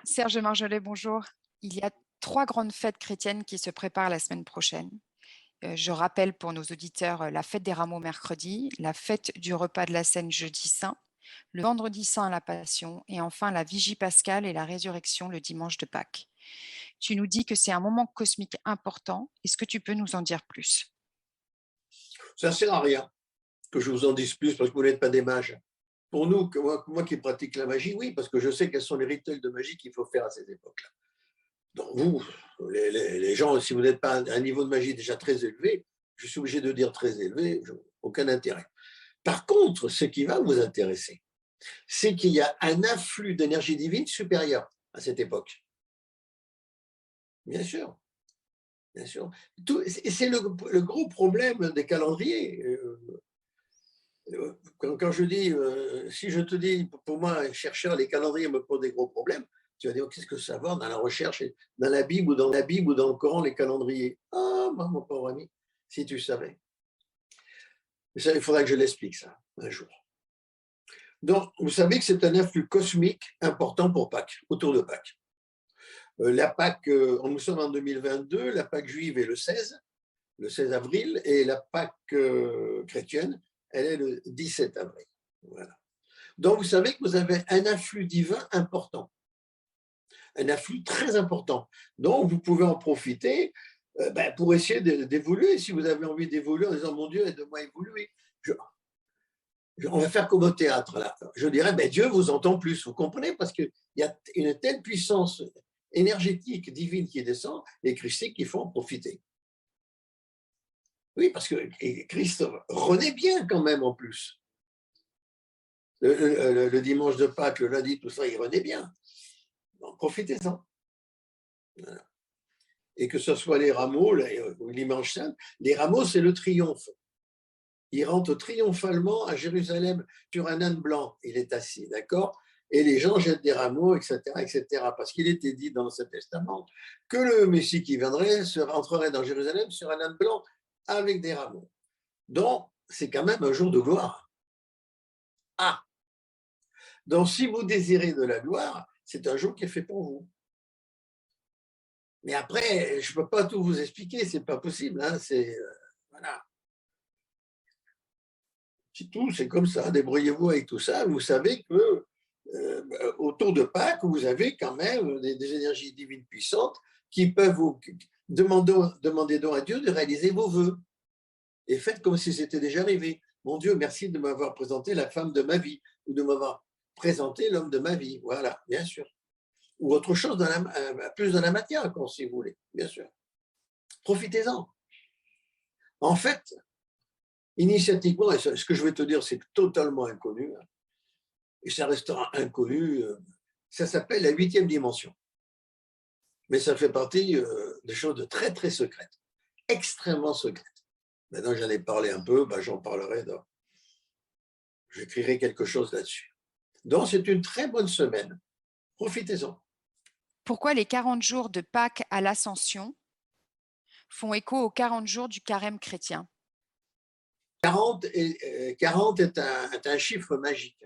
Serge Marjolais, bonjour. Il y a 3 grandes fêtes chrétiennes qui se préparent la semaine prochaine. Je rappelle pour nos auditeurs, la fête des Rameaux mercredi, la fête du repas de la Cène jeudi saint, le vendredi saint la Passion et enfin la Vigie pascale et la résurrection le dimanche de Pâques. Tu nous dis que c'est un moment cosmique important. Est-ce que tu peux nous en dire plus? Ça ne sert à rien que je vous en dise plus parce que vous n'êtes pas des mages. Pour nous, moi qui pratique la magie, oui, parce que je sais quels sont les rituels de magie qu'il faut faire à cette époque-là. Donc vous, les gens, si vous n'êtes pas à un niveau de magie déjà très élevé, je suis obligé de dire très élevé, aucun intérêt. Par contre, ce qui va vous intéresser, c'est qu'il y a un afflux d'énergie divine supérieur à cette époque. Bien sûr, bien sûr. C'est le gros problème des calendriers. Quand je dis, si je te dis, pour moi, chercheur, les calendriers me posent des gros problèmes, tu vas dire, qu'est-ce que ça va dans la recherche, dans la Bible ou dans le Coran, les calendriers? Ah, mon pauvre ami, si tu savais. Ça, il faudra que je l'explique ça un jour. Donc, vous savez que c'est un influx cosmique important pour Pâques, autour de Pâques. La Pâques, nous sommes en 2022, la Pâques juive est le 16 avril, et la Pâques chrétienne, elle est le 17 avril. Voilà. Donc, vous savez que vous avez un afflux divin important, un afflux très important. Donc, vous pouvez en profiter pour essayer d'évoluer. Si vous avez envie d'évoluer en disant, mon Dieu, aide-moi à évoluer. On va faire comme au théâtre, là. Je dirais, Dieu vous entend plus, vous comprenez? Parce qu'il y a une telle puissance énergétique, divine qui descend, et christique qu'il faut en profiter. Oui, parce que Christ renaît bien quand même en plus. Le dimanche de Pâques, le lundi, tout ça, il renaît bien. Donc, profitez-en. Voilà. Et que ce soit les rameaux, ou l'Imanche Saint, les rameaux, c'est le triomphe. Il rentre triomphalement à Jérusalem sur un âne blanc. Il est assis, d'accord? Et les gens jettent des rameaux, etc., etc. Parce qu'il était dit dans ce testament que le Messie qui viendrait rentrerait dans Jérusalem sur un âne blanc avec des rameaux. Donc, c'est quand même un jour de gloire. Ah! Donc, si vous désirez de la gloire, c'est un jour qui est fait pour vous. Mais après, je ne peux pas tout vous expliquer, ce n'est pas possible. Hein, voilà. C'est tout, c'est comme ça. Débrouillez-vous avec tout ça. Vous savez que autour de Pâques, vous avez quand même des énergies divines puissantes qui peuvent vous demander donc à Dieu de réaliser vos vœux. Et faites comme si c'était déjà arrivé. Mon Dieu, merci de m'avoir présenté la femme de ma vie ou de m'avoir présenté l'homme de ma vie. Voilà, bien sûr. Ou autre chose, plus dans la matière, si vous voulez, bien sûr. Profitez-en. En fait, initiatiquement, et ce que je vais te dire, c'est totalement inconnu, et ça restera inconnu, ça s'appelle la 8e dimension. Mais ça fait partie des choses de très, très secrètes, extrêmement secrètes. Maintenant, j'en ai parlé un peu, j'en parlerai, j'écrirai quelque chose là-dessus. Donc, c'est une très bonne semaine. Profitez-en. Pourquoi les 40 jours de Pâques à l'Ascension font écho aux 40 jours du carême chrétien? 40 est un chiffre magique.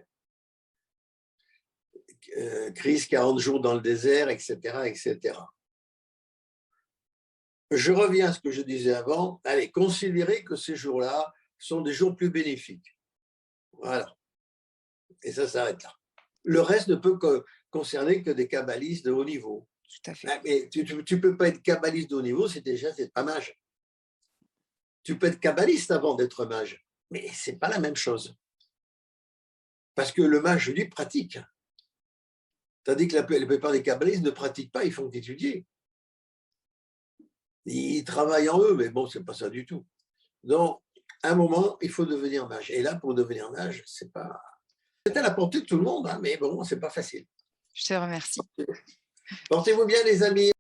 Christ, 40 jours dans le désert, etc., etc. Je reviens à ce que je disais avant. Allez, considérez que ces jours-là sont des jours plus bénéfiques. Voilà. Et ça s'arrête là. Le reste ne peut concerner que des kabbalistes de haut niveau. Tout à fait. Mais tu ne peux pas être kabbaliste de haut niveau, c'est pas mage. Tu peux être kabbaliste avant d'être mage, mais ce n'est pas la même chose. Parce que le mage, lui, pratique. Tandis que la plupart des kabbalistes ne pratiquent pas, ils font qu'étudier. Ils travaillent en eux, mais bon, ce n'est pas ça du tout. Donc, à un moment, il faut devenir mage. Et là, pour devenir mage, c'est à la portée de tout le monde, hein, mais bon, ce n'est pas facile. Je te remercie. Portez-vous bien, les amis.